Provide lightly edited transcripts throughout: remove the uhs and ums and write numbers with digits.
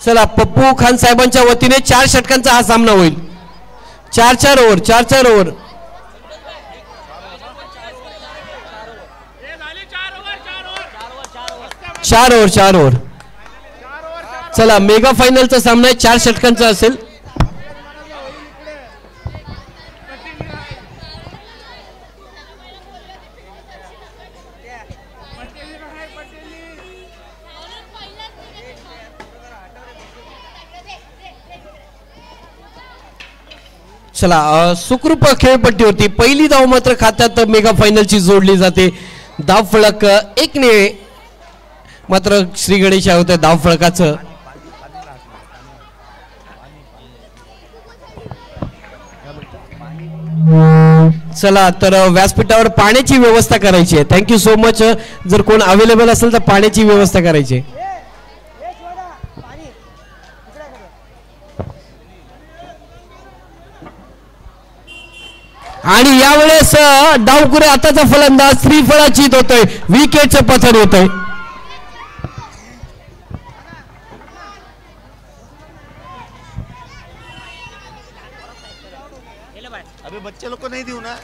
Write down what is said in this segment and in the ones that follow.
चला पप्पू खान साहेबांच्या वतीने 4 षटकांचा हा सामना होईल. 4 ओव्हर 4 ओव्हर. चार ओव्हर. चला मेगा फायनलचा सामना 4 षटकांचा असेल. चला सुखरूप खेळपट्टीवरती पहिली धाव मात्र खात्यात मेगा फायनलची जोडली जाते. धाव फळक 1 ने मात्र श्री गणेश होते धाव फळकाचं. चला तर व्यासपीठावर पाण्याची व्यवस्था करायची आहे. Thank you so much. जर कोण अवेलेबल असेल तर पाण्याची व्यवस्था करायची. आणि यावेळेस डावकुरे आताचा फलंदाज श्रीफळाचीत होतोय. विकेटचं पतन होतंय. अभी बच्चे लोग को नहीं दूं ना.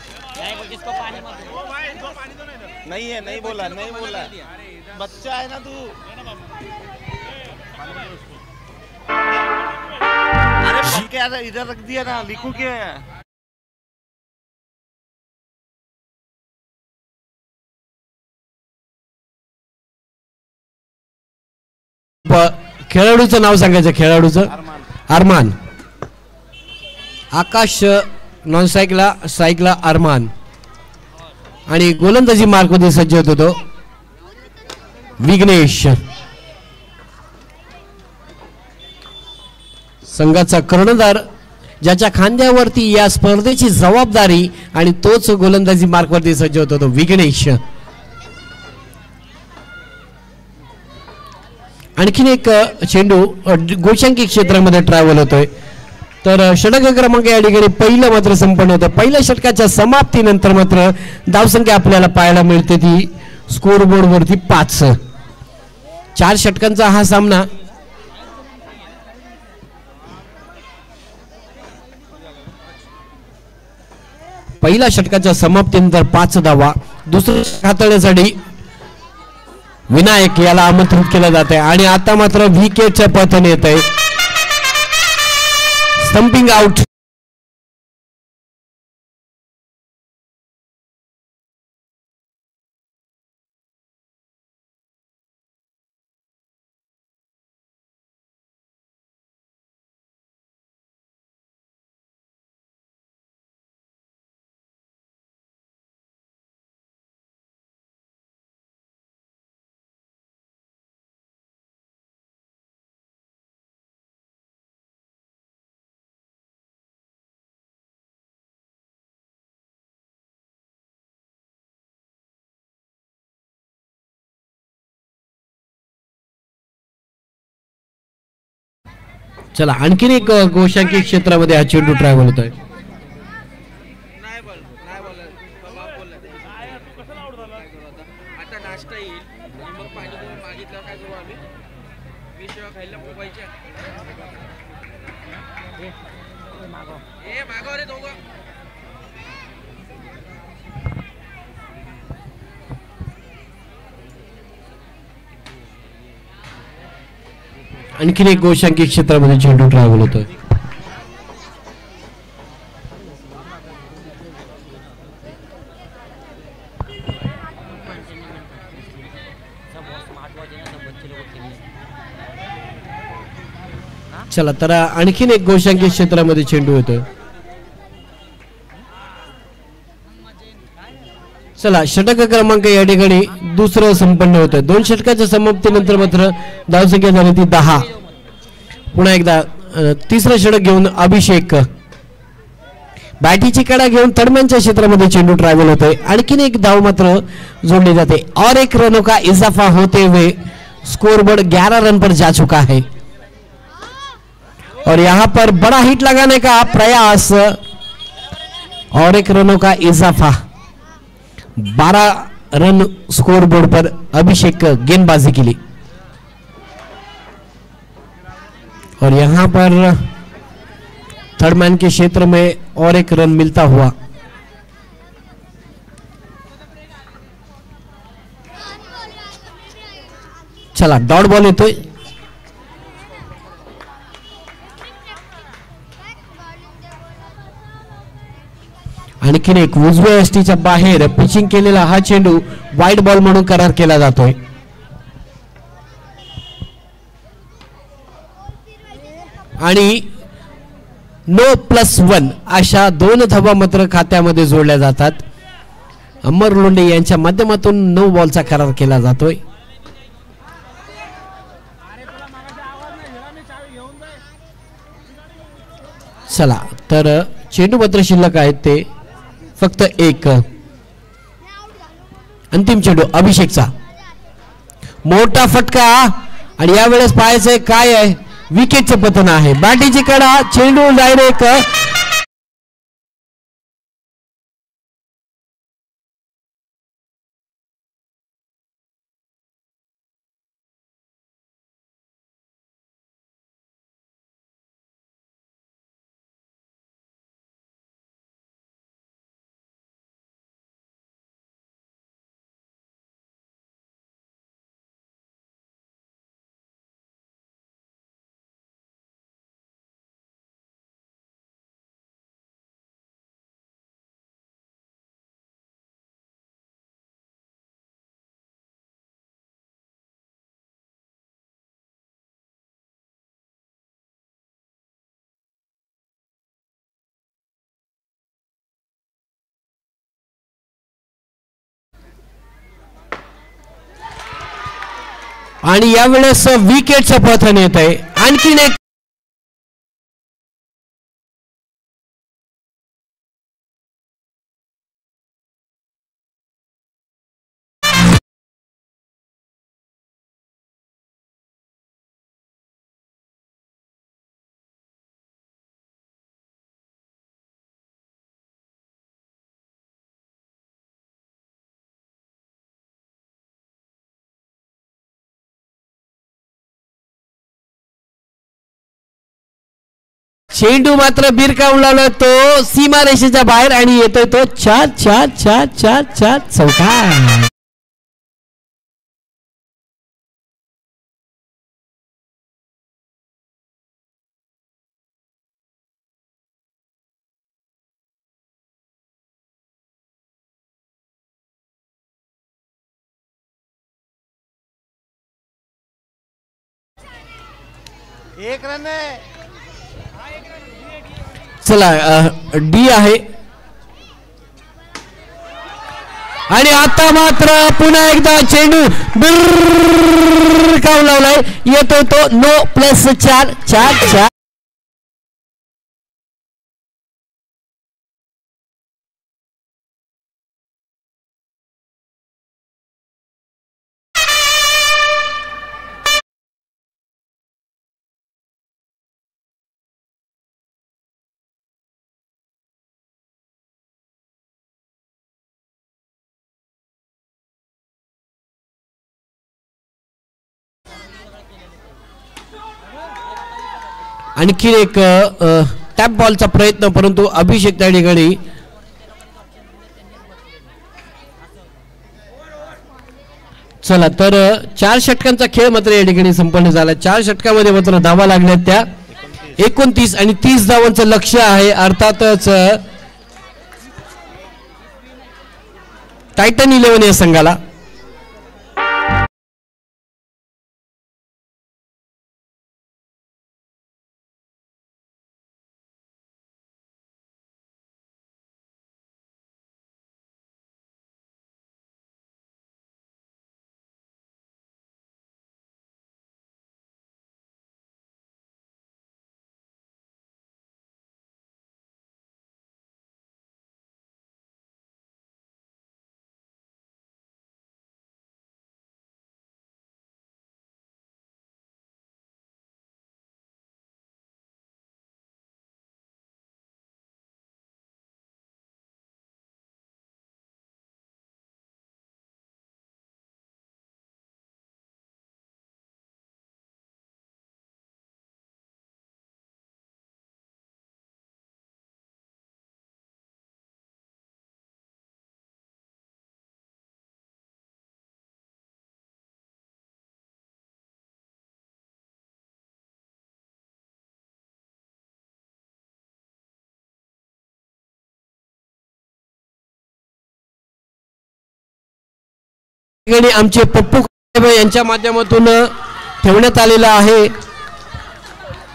नहीं है, नहीं बोला बच्चा है ना तू. अरे क्या इधर रख दिया ना, लिखू क्या. खेळाडूचं नाव सांगायचं. खेळाडूचं अरमान. आकाश नॉन सायकला अरमान. आणि गोलंदाजी मार्कमध्ये सज्ज होतो तो विघ्नेश. संघाचा कर्णधार ज्याच्या खांद्यावरती या स्पर्धेची जबाबदारी आणि तोच गोलंदाजी मार्कवरती सज्ज होतो तो विघ्नेश. आणखीन एक चेंडू गोशांकी क्षेत्रामध्ये ट्रॅव्हल होतोय. तर षटक क्रमांक या ठिकाणी पहिलं मात्र संपन्न होतं. पहिल्या षटकाच्या समाप्तीनंतर मात्र धावसंख्या आपल्याला पाहायला मिळते ती स्कोर बोर्ड वरती 5. 4 षटकांचा हा सामना. पहिल्या षटकाच्या समाप्तीनंतर 5 धावा. दुसरं हाताळण्यासाठी विनायक याला आमंत्रित केलं जात आहे. आणि आता मात्र विकेटचं पतन येत आहे. Stumping out. चला आणखीन एक गोशांकी क्षेत्रामध्ये हा चेंडू ट्रॅव्हल होतोय. आणखीन एक गोशांकी क्षेत्रामध्ये चेंडू ट्रॅव्हल होतोय. चला तर आणखीन एक गोशांकी क्षेत्रामध्ये चेंडू होतोय. चला षटक क्रमांक या ठिकाणी दुसरं संपन्न होतं. 2 षटकाच्या समाप्तीनंतर मात्र धावसंख्या झाली ती 10. पुन्हा एकदा तिसरं षटक घेऊन अभिषेक बॅटीची कडा घेऊन तडम्यांच्या क्षेत्रामध्ये चेंडू ट्रॅव्हल होतोय. आणखीन एक धाव मात्र जोडली जाते. और एक रनों का इजाफा होते हुए स्कोरबोर्ड 11 रन पर जा चुका है. और यहां पर बड़ा हिट लगाने का प्रयास. और एक रनों का इजाफा. 12 रन स्कोर बोर्ड पर अभिषेक गेंदबाजी के लिए. और यहां पर थर्ड मैन के क्षेत्र में और एक रन मिलता हुआ। चला डॉट बॉल येतोय, आणखीन एक उजव्या यष्टीच्या बाहेर पिचिंग केलेला हा चेंडू वाईड बॉल म्हणून करार केला जातोय। आणि नो +1 अशा 2 धावा मात्र खात्यामध्ये जोडल्या जातात। अमर लोंढे यांच्या माध्यमातून 9 बॉलचा करार केला जातोय। चला तर चेंडू मात्र शिल्लक आहेत ते फक्त एक। अंतिम चेंडू अभिषेकचा मोठा फटका आणि यावेळेस पाहायचंय काय आहे, विकेटचं पतन आहे। बॅटीची कडा, चेंडू डायरेक्ट आणि यावेळेस विकेटचं पतन येत आहे। आणखीन एक चेंडू मात्र बिरकावला तो सीमारेषेच्या बाहेर आणि येतोय तो 4 चौकार। एक रन आहे। चला डी आहे आणि आता मात्र पुन्हा एकदा चेंडू बिरकावलाय, येतोय तो नो +4। आणखी एक टॅप बॉलचा प्रयत्न, परंतु अभिषेक त्या ठिकाणी चला तर 4 षटकांचा खेळ मात्र या ठिकाणी संपन्न झाला। 4 षटकामध्ये मात्र धावा लागल्या त्या 29 आणि 30 धावांचं लक्ष्य आहे। अर्थातच टायटन 11 या संघाला ठिकाणी आमचे पप्पू यांच्या माध्यमातून ठेवण्यात आलेलं आहे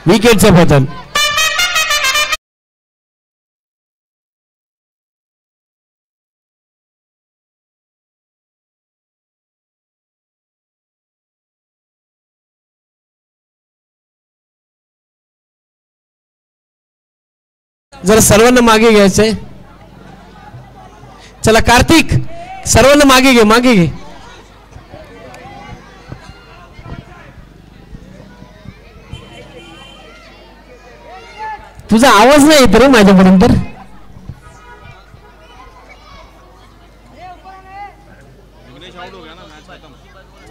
विकेटचं पतन. जरा सर्वांना मागे घ्यायचंय. चला कार्तिक सर्वांना मागे घे मागे घे. तुझा आवाज नाही येत रे माझ्यापर्यंत.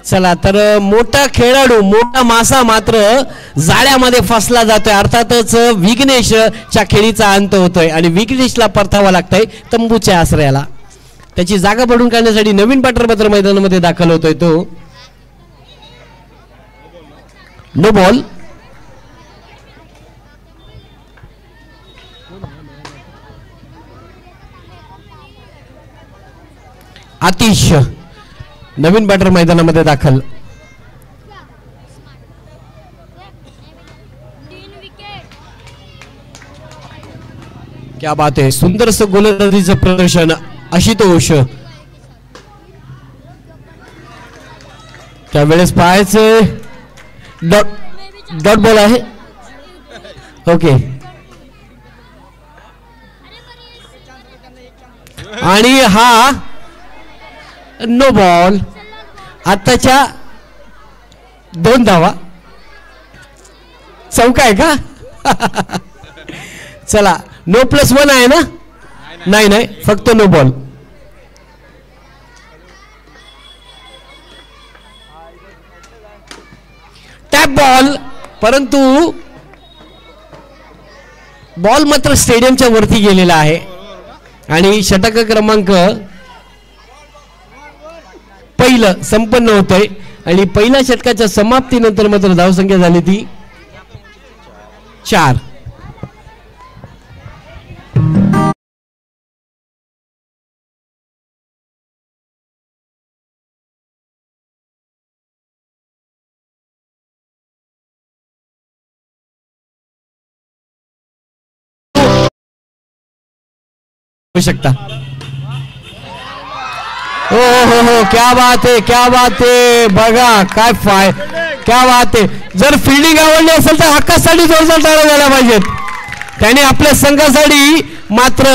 चला तर मोठा खेळाडू मोठा मासा मात्र जाळ्यामध्ये फसला जातोय. अर्थातच विघ्नेशच्या खेळीचा अंत होतोय आणि विघ्नेशला परतावा लागतंय तंबूच्या आश्रयाला. त्याची जागा पडून काढण्यासाठी नवीन पाटर मैदानामध्ये दाखल होतोय तो. No ball. आतिश नवीन बॅटर मैदानामध्ये दाखल. क्या बात आहे. सुंदरसं गोलंदाजीचं प्रदर्शन आशुतोष. त्यावेळेस पाहायचं डॉट बॉल आहे. ओके आणि हा नो बॉल. आताच्या 2 धावा. चौका आहे का? चला नो +1 आहे ना. नाही नाही फक्त नो बॉल. टॅप बॉल परंतु बॉल मात्र स्टेडियमच्या वरती गेलेला आहे आणि षटक क्रमांक पहिलं संपन्न होतंय आणि पहिल्या षटकाच्या समाप्तीनंतर मात्र धावसंख्या झाली ती 4. शकता. हो हो हो क्या बात आहे क्या बात आहे. बघा काय क्या बात आहे. जर फिल्डिंग आवडली असेल तर हक्कासाठी जोरदार टाळ्या झाल्या पाहिजेत. त्याने आपल्या संघासाठी मात्र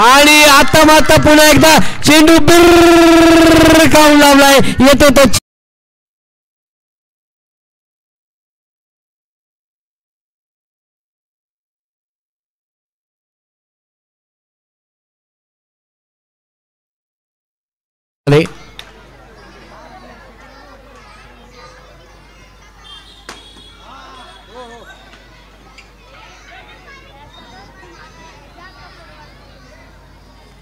आणि आता मात्र पुन्हा एकदा चेंडू बिर्र काढून लावलाय. येतो तो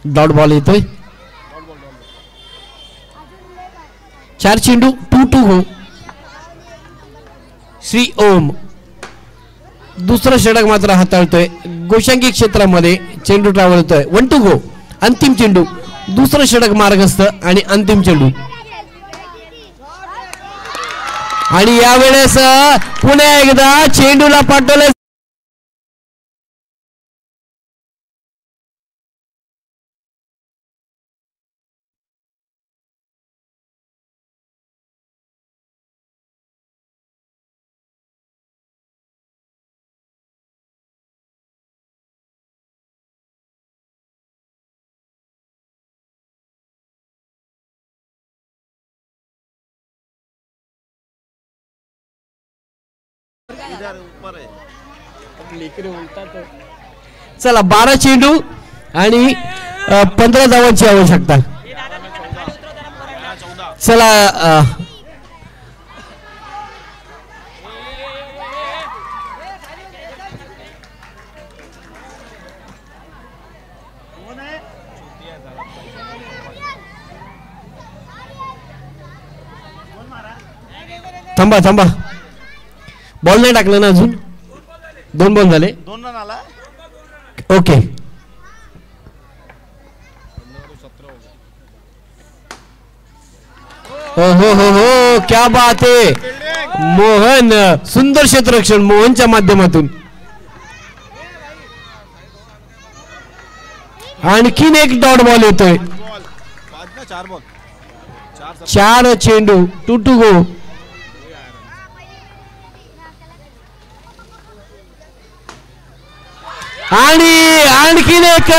डॉट बॉल येतोय. 4 चेंडू 2-2 हो. श्री ओम दुसरं षटक मात्र हाताळतोय. गोशांकी क्षेत्रामध्ये चेंडू ट्रॅव्हल होतोय. 1-2 गो. अंतिम चेंडू दुसरं षटक मार्गस्थ आणि अंतिम चेंडू. आणि यावेळेस पुन्हा एकदा चेंडूला पाठवलंय चला 12 चेंडू आणि 15 धावांची आवश्यकता. चला थांबा थांबा. बॉल नाही टाकलं ना अजून 2 बॉल झाले 2 रन आला ओके हो क्या बात आहे मोहन सुंदर क्षेत्ररक्षण मोहनच्या माध्यमातून आणखीन एक डॉट बॉल येतोय 4 चेंडू 2 to go आणि आणखीन एक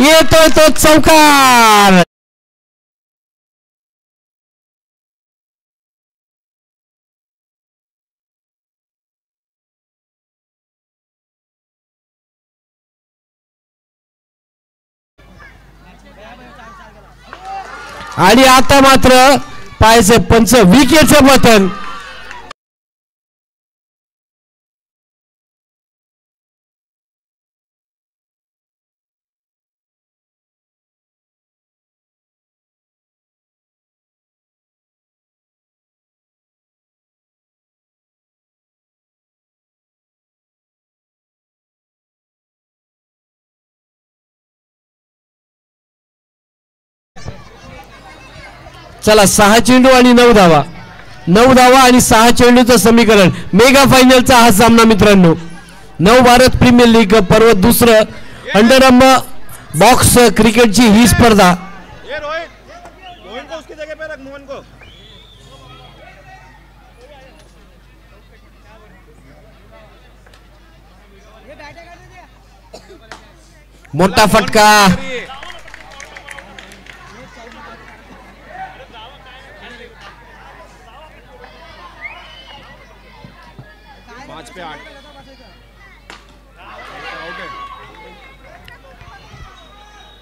येतोय तो चौकार आणि आता मात्र पायाचे पंच विकेटचं पतन चला 6 चेंडू आणि 9 धावा 9 धावा आणि 6 चेंडूचं समीकरण मेगा फायनलचा हा सामना मित्रांनो 9 भारत प्रीमियर लीग पर्व दुसरं अंडर बॉक्स क्रिकेटची ही स्पर्धा मोठा फटका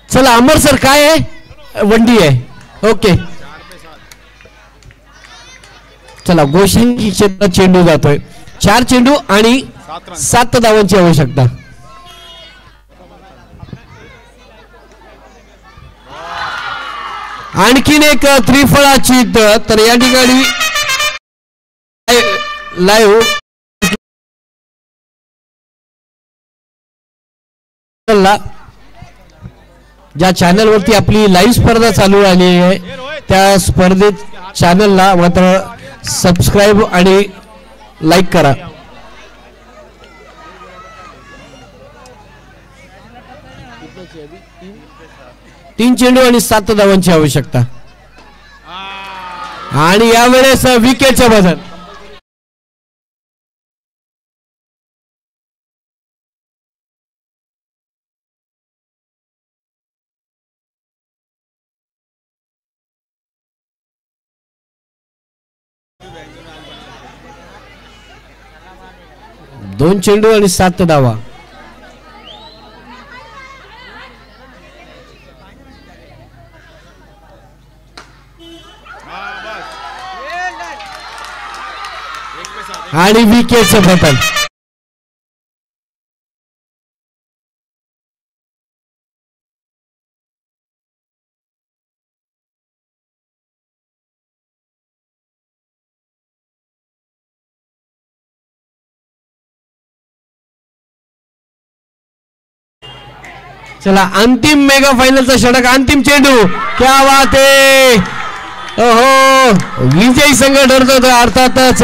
चला अमर सर काय आहे वंडी आहे ओके चला गोशिंगी क्षेत्रात चेंडू जातोय 4 चेंडू आणि 7 धावांची आवश्यकता आणखीन एक त्रिफळाची तर या ठिकाणी लाईव्ह ज्या चॅनल वरती आपली लाईव्ह स्पर्धा चालू आली आहे त्या स्पर्धेत चॅनलला मात्र सबस्क्राईब आणि लाईक करा तीन चेंडू आणि 7 धावांची आवश्यकता आणि यावेळेस विकेटचं बदल दोन चेंडू आणि 7 धावा आणि विकेटचं बदल चला अंतिम मेगा फायनलचा षटक अंतिम चेंडू क्या बात आहे ओहो विजयी संघ ठरतो अर्थातच